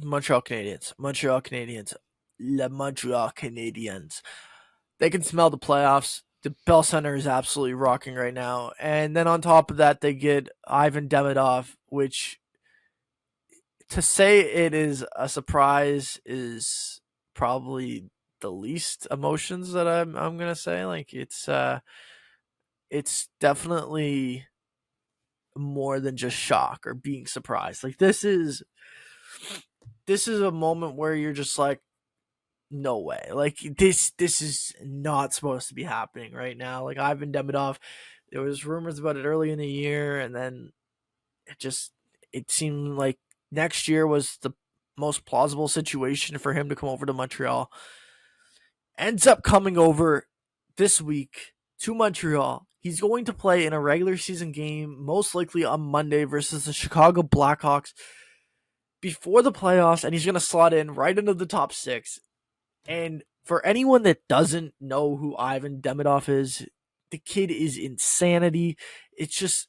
Montreal Canadiens. Montreal Canadiens. Le Montreal Canadiens. They can smell the playoffs. The Bell Center is absolutely rocking right now. And then on top of that, they get Ivan Demidov, which to say it is a surprise is probably the least emotions that I'm gonna say. Like it's definitely more than just shock or being surprised. Like this is a moment where you're just like, no way. Like this is not supposed to be happening right now. Like Ivan Demidov, there was rumors about it early in the year, and then it seemed like next year was the most plausible situation for him to come over to Montreal. Ends up coming over this week to Montreal. He's going to play in a regular season game, most likely on Monday versus the Chicago Blackhawks before the playoffs, and he's going to slot in right into the top six. And for anyone that doesn't know who Ivan Demidov is, the kid is insanity. It's just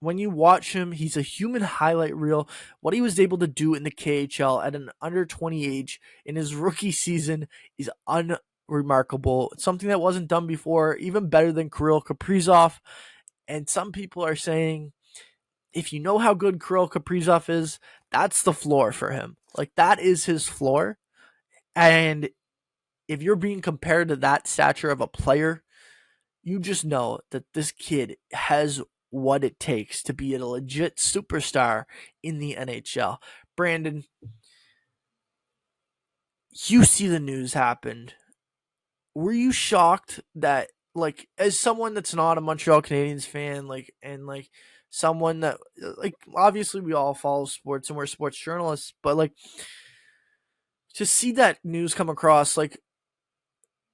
when you watch him, he's a human highlight reel. What he was able to do in the KHL at an under 20 age in his rookie season is unremarkable. It's something that wasn't done before, even better than Kirill Kaprizov. And some people are saying, if you know how good Kirill Kaprizov is, that's the floor for him. Like, that is his floor. And if you're being compared to that stature of a player, you just know that this kid has what it takes to be a legit superstar in the NHL. Brandon, you see the news happened. Were you shocked that, like, as someone that's not a Montreal Canadiens fan, like, and like someone that, like, obviously we all follow sports and we're sports journalists, but like, to see that news come across, like,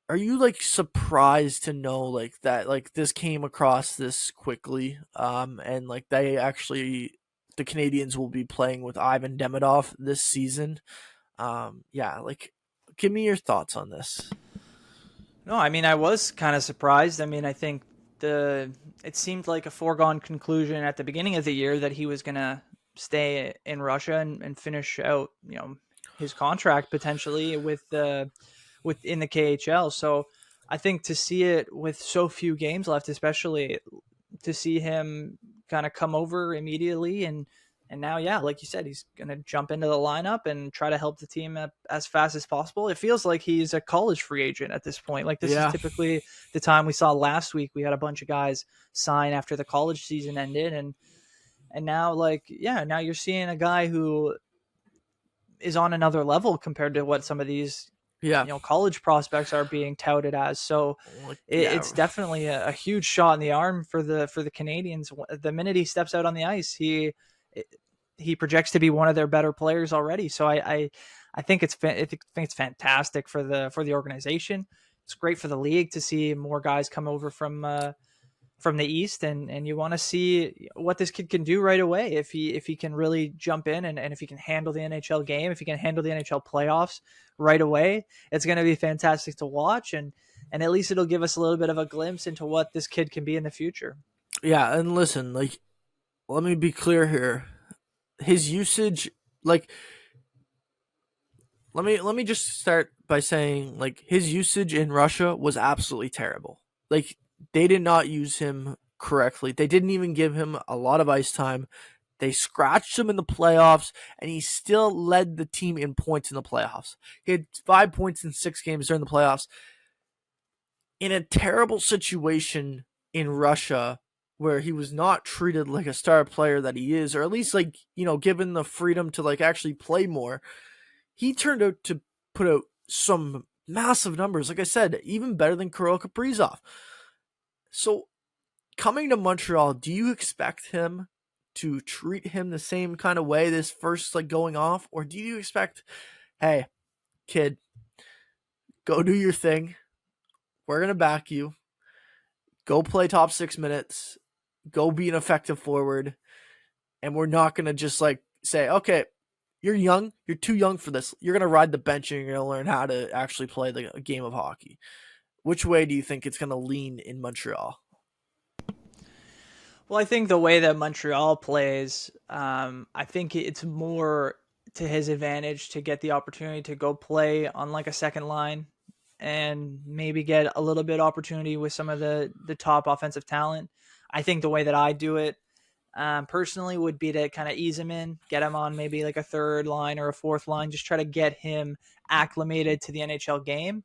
are you like surprised to know like that like this came across this quickly and like they actually the Canadians will be playing with Ivan Demidov this season? Yeah, like give me your thoughts on this. No, I mean, I was kind of surprised. I mean, I think it seemed like a foregone conclusion at the beginning of the year that he was going to stay in Russia and finish out, his contract potentially within the KHL. So I think to see it with so few games left, especially to see him kind of come over immediately and now, yeah, like you said, he's going to jump into the lineup and try to help the team as fast as possible. It feels like he's a college free agent at this point. Like, this is Yeah. typically the time we saw last week. We had a bunch of guys sign after the college season ended. And now, like, yeah, now you're seeing a guy who is on another level compared to what some of these Yeah. college prospects are being touted as. So Like, yeah. it's definitely a huge shot in the arm for the Canadians. The minute he steps out on the ice, he projects to be one of their better players already. So I think it's fantastic for the organization. It's great for the league to see more guys come over from the East, and you want to see what this kid can do right away if he can really jump in and if he can handle the NHL game, if he can handle the NHL playoffs right away. It's going to be fantastic to watch, and at least it'll give us a little bit of a glimpse into what this kid can be in the future. Yeah, and listen, like let me be clear here. His usage, like, let me just start by saying like his usage in Russia was absolutely terrible. Like they did not use him correctly. They didn't even give him a lot of ice time. They scratched him in the playoffs, and he still led the team in points in the playoffs. He had 5 points in 6 games during the playoffs. In a terrible situation in Russia, where he was not treated like a star player that he is, or at least like given the freedom to like actually play more, he turned out to put out some massive numbers. Like I said, even better than Kirill Kaprizov. So coming to Montreal, do you expect him to treat him the same kind of way this first like going off, or do you expect, hey, kid, go do your thing. We're gonna back you. Go play top 6 minutes. Go be an effective forward, and we're not gonna just like say, okay, you're young. You're too young for this. You're gonna ride the bench and you're gonna learn how to actually play the game of hockey. Which way do you think it's gonna lean in Montreal? Well, I think the way that Montreal plays, I think it's more to his advantage to get the opportunity to go play on like a second line and maybe get a little bit opportunity with some of the top offensive talent. I think the way that I do it personally would be to kind of ease him in, get him on maybe like a third line or a fourth line, just try to get him acclimated to the NHL game,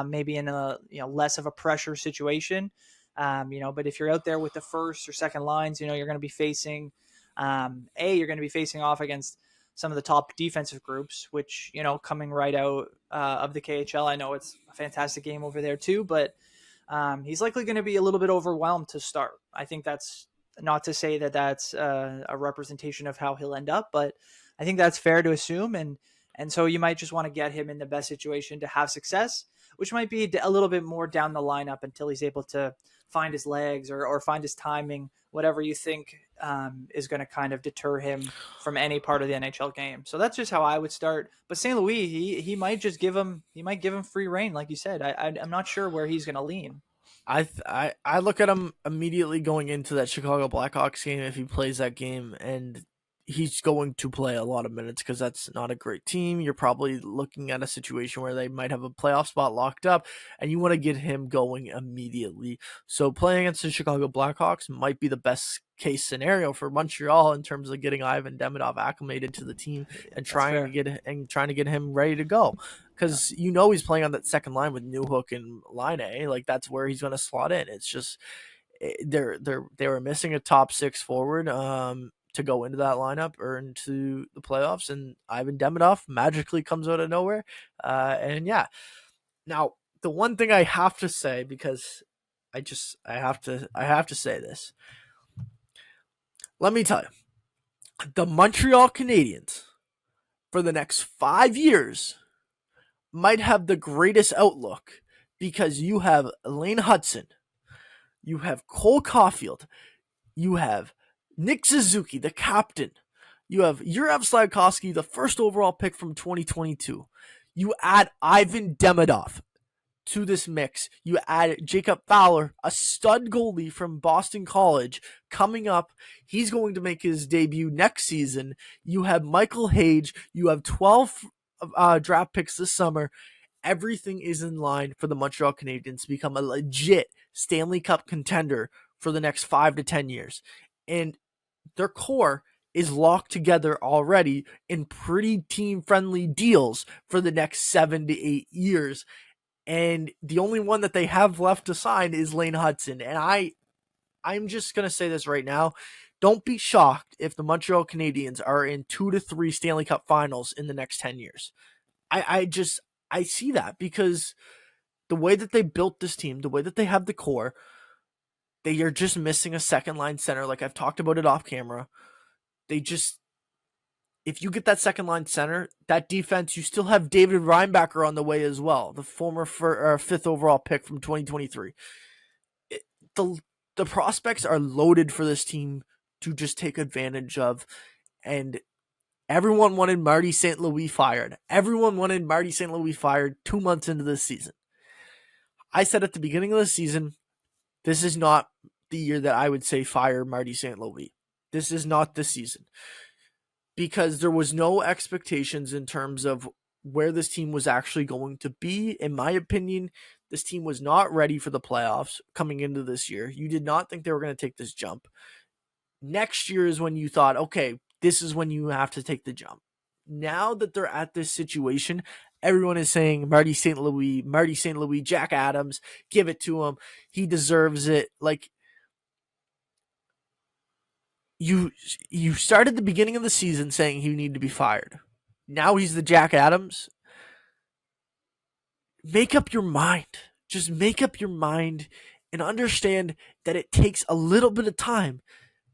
maybe in a less of a pressure situation. But if you're out there with the first or second lines, you're going to be facing you're going to be facing off against some of the top defensive groups, which coming right out of the KHL, I know it's a fantastic game over there too, but he's likely going to be a little bit overwhelmed to start. I think that's not to say that that's a representation of how he'll end up, but I think that's fair to assume. And so you might just want to get him in the best situation to have success, which might be a little bit more down the lineup until he's able to find his legs or find his timing, whatever you think is going to kind of deter him from any part of the NHL game. So that's just how I would start. But St. Louis, he might just give him free reign, like you said. I'm not sure where he's going to lean. I look at him immediately going into that Chicago Blackhawks game if he plays that game, and he's going to play a lot of minutes because that's not a great team. You're probably looking at a situation where they might have a playoff spot locked up, and you want to get him going immediately. So playing against the Chicago Blackhawks might be the best case scenario for Montreal in terms of getting Ivan Demidov acclimated to the team and trying to get him ready to go. Because he's playing on that second line with Newhook and Line A. Like that's where he's going to slot in. It's just they were missing a top six forward to go into that lineup or into the playoffs, and Ivan Demidov magically comes out of nowhere. And yeah, now the one thing I have to say, because I have to say this. Let me tell you, the Montreal Canadiens for the next 5 years might have the greatest outlook because you have Elaine Hudson, you have Cole Caulfield, you have Nick Suzuki, the captain, you have Yurov Slavkovsky, the first overall pick from 2022. You add Ivan Demidov to this mix. You add Jacob Fowler, a stud goalie from Boston College, coming up. He's going to make his debut next season. You have Michael Hage. You have 12 draft picks this summer. Everything is in line for the Montreal Canadiens to become a legit Stanley Cup contender for the next 5 to 10 years. And their core is locked together already in pretty team-friendly deals for the next 7 to 8 years. And the only one that they have left to sign is Lane Hudson. And I'm just going to say this right now. Don't be shocked if the Montreal Canadiens are in 2 to 3 Stanley Cup finals in the next 10 years. I see that because the way that they built this team, the way that they have the core, they are just missing a second line center. Like I've talked about it off camera. If you get that second line center, that defense, you still have David Reinbacher on the way as well, the former fifth overall pick from 2023. The prospects are loaded for this team to just take advantage of, and everyone wanted Marty St. Louis fired. Everyone wanted Marty St. Louis fired 2 months into this season. I said at the beginning of the season, this is not the year that I would say fire Marty St. Louis. This is not the season. Because there was no expectations in terms of where this team was actually going to be. In my opinion, this team was not ready for the playoffs coming into this year. You did not think they were going to take this jump. Next year is when you thought, okay, this is when you have to take the jump. Now that they're at this situation, everyone is saying Marty St. Louis, Jack Adams, give it to him. He deserves it. Like, you started the beginning of the season saying he needed to be fired. Now he's the Jack Adams. Make up your mind. Just make up your mind and understand that it takes a little bit of time.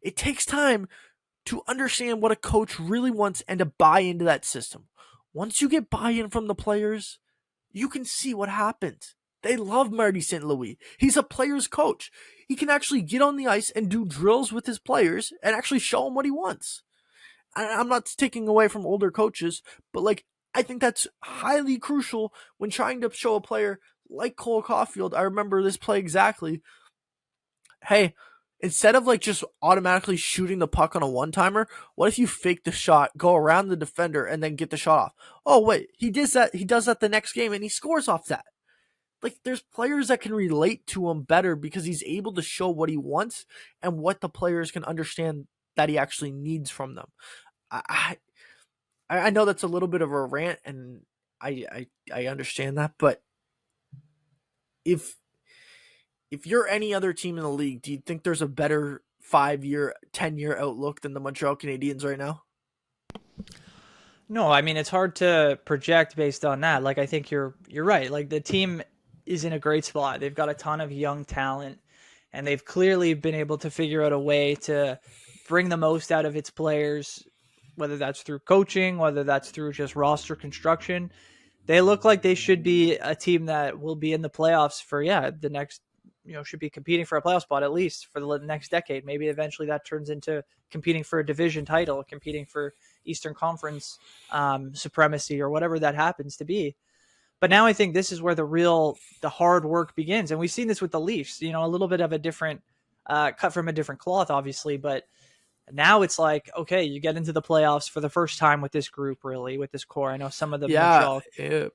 It takes time to understand what a coach really wants and to buy into that system. Once you get buy-in from the players, you can see what happens. They love Marty St. Louis. He's a player's coach. He can actually get on the ice and do drills with his players and actually show them what he wants. I'm not taking away from older coaches, but I think that's highly crucial when trying to show a player like Cole Caulfield. I remember this play exactly. Hey, instead of like just automatically shooting the puck on a one timer, what if you fake the shot, go around the defender, and then get the shot off? Oh wait, he does that. He does that the next game, and he scores off that. Like there's players that can relate to him better because he's able to show what he wants and what the players can understand that he actually needs from them. I I know that's a little bit of a rant, and I understand that, but if you're any other team in the league, do you think there's a better 5 year, 10 year outlook than the Montreal Canadiens right now? No, I mean it's hard to project based on that. Like I think you're right. Like the team is in a great spot. They've got a ton of young talent and they've clearly been able to figure out a way to bring the most out of its players, whether that's through coaching, whether that's through just roster construction. They look like they should be a team that will be in the playoffs for the next, should be competing for a playoff spot at least for the next decade. Maybe eventually that turns into competing for a division title, competing for Eastern Conference supremacy or whatever that happens to be. But now I think this is where the hard work begins. And we've seen this with the Leafs, a little bit of a different cut from a different cloth, obviously. But now it's like, okay, you get into the playoffs for the first time with this group, really, with this core. I know some of the Yeah, Montreal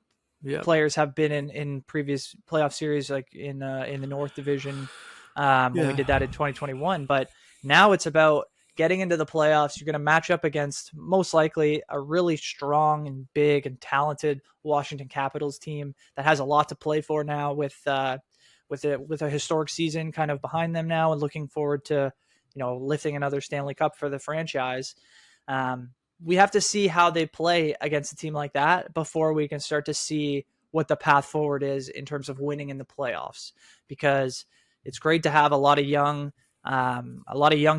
yeah, players have been in previous playoff series, like in the North Division when we yeah, did that in 2021. But now it's about getting into the playoffs. You're going to match up against most likely a really strong and big and talented Washington Capitals team that has a lot to play for now with a historic season kind of behind them now and looking forward to lifting another Stanley Cup for the franchise. We have to see how they play against a team like that before we can start to see what the path forward is in terms of winning in the playoffs, because it's great to have a lot of young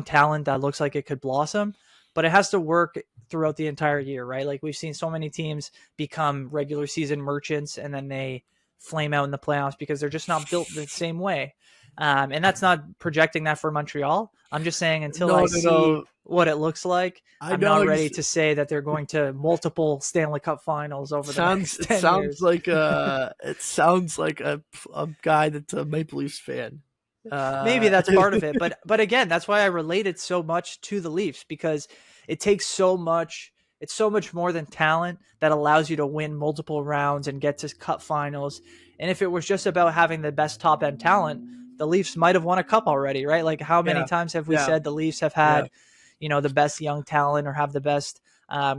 talent that looks like it could blossom, but it has to work throughout the entire year, right? Like we've seen so many teams become regular season merchants and then they flame out in the playoffs because they're just not built the same way. And that's not projecting that for Montreal. I'm just saying until I no, no, see no. what it looks like, I I'm know. not ready to say that they're going to multiple Stanley Cup finals over the Sounds next it 10 sounds years. like a guy that's a Maple Leafs fan. Maybe Uh, that's part of it, but again, that's why I related so much to the Leafs, because it takes so much. It's so much more than talent that allows you to win multiple rounds and get to cup finals. And if it was just about having the best top end talent, the Leafs might have won a cup already, right? Like how many yeah, times have we yeah, said the Leafs have yeah, had, the best young talent or have the best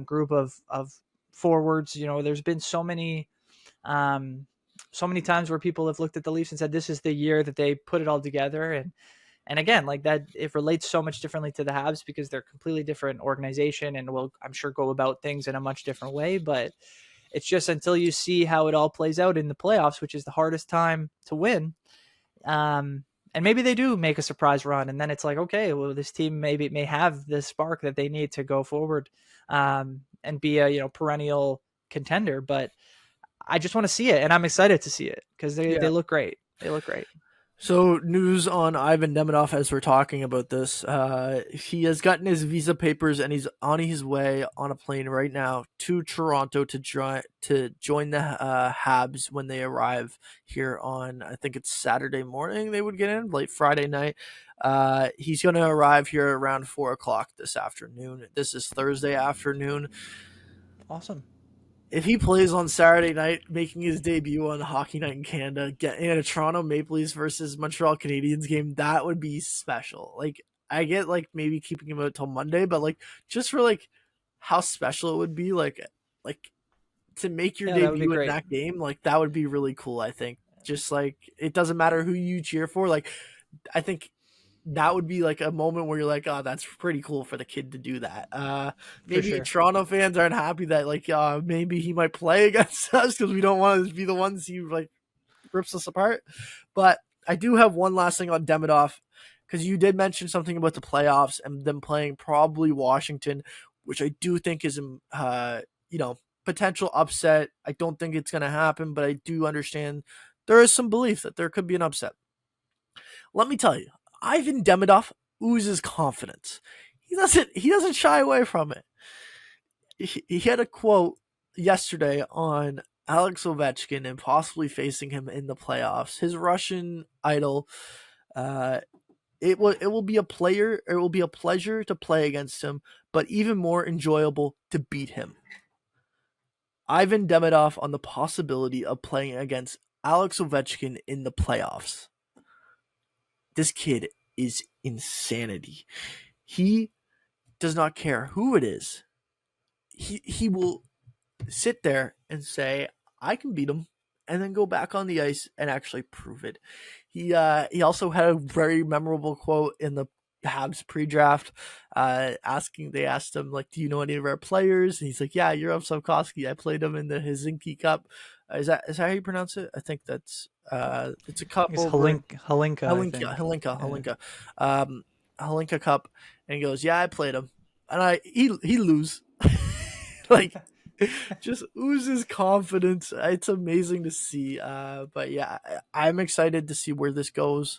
group of forwards? There's been um, so many times where people have looked at the Leafs and said this is the year that they put it all together. And again, like that, it relates so much differently to the Habs because they're a completely different organization and will, I'm sure, go about things in a much different way. But it's just until you see how it all plays out in the playoffs, which is the hardest time to win. And maybe they do make a surprise run, and then it's like, okay, well, this team maybe may have the spark that they need to go forward and be a perennial contender. But I just want to see it, and I'm excited to see it because they yeah. look great. They look great. So, news on Ivan Demidov as we're talking about this. He has gotten his visa papers and he's on his way on a plane right now to Toronto to join the Habs when they arrive here on, I think it's Saturday morning. They would get in late Friday night. He's going to arrive here around 4 o'clock this afternoon. This is Thursday afternoon. Awesome. If he plays on Saturday night, making his debut on Hockey Night in Canada, getting a Toronto Maple Leafs versus Montreal Canadiens game, that would be special. Like, I get like maybe keeping him out till Monday, but like just for like how special it would be, like to make your Yeah, that would be debut in great. that game, like that would be really cool. I think just like it doesn't matter who you cheer for. Like, I think that would be like a moment where you're like, oh, that's pretty cool for the kid to do that. For Maybe sure. Toronto fans aren't happy that like maybe he might play against us because we don't want to be the ones who like rips us apart. But I do have one last thing on Demidov because you did mention something about the playoffs and them playing probably Washington, which I do think is you know potential upset. I don't think it's going to happen, but I do understand there is some belief that there could be an upset. Let me tell you, Ivan Demidov oozes confidence. He doesn't shy away from it. He had a quote yesterday on Alex Ovechkin and possibly facing him in the playoffs. His Russian idol, uh, It will be a player. It will be a pleasure to play against him, but even more enjoyable to beat him. Ivan Demidov on the possibility of playing against Alex Ovechkin in the playoffs. This kid is insanity. He does not care who it is. He will sit there and say, I can beat him, and then go back on the ice and actually prove it. He also had a very memorable quote in the Habs pre-draft. They asked him, like, do you know any of our players? And he's like, yeah, Yurov Slavkovsky. I played him in the Helsinki Cup. Is that how you pronounce it? I think it's a cup It's over in Halinka, I Halinka, think. Halinka, Yeah. Halinka, Halinka Cup, and he goes, "Yeah, I played him," and he lose, like, just oozes confidence. It's amazing to see. But yeah, I'm excited to see where this goes.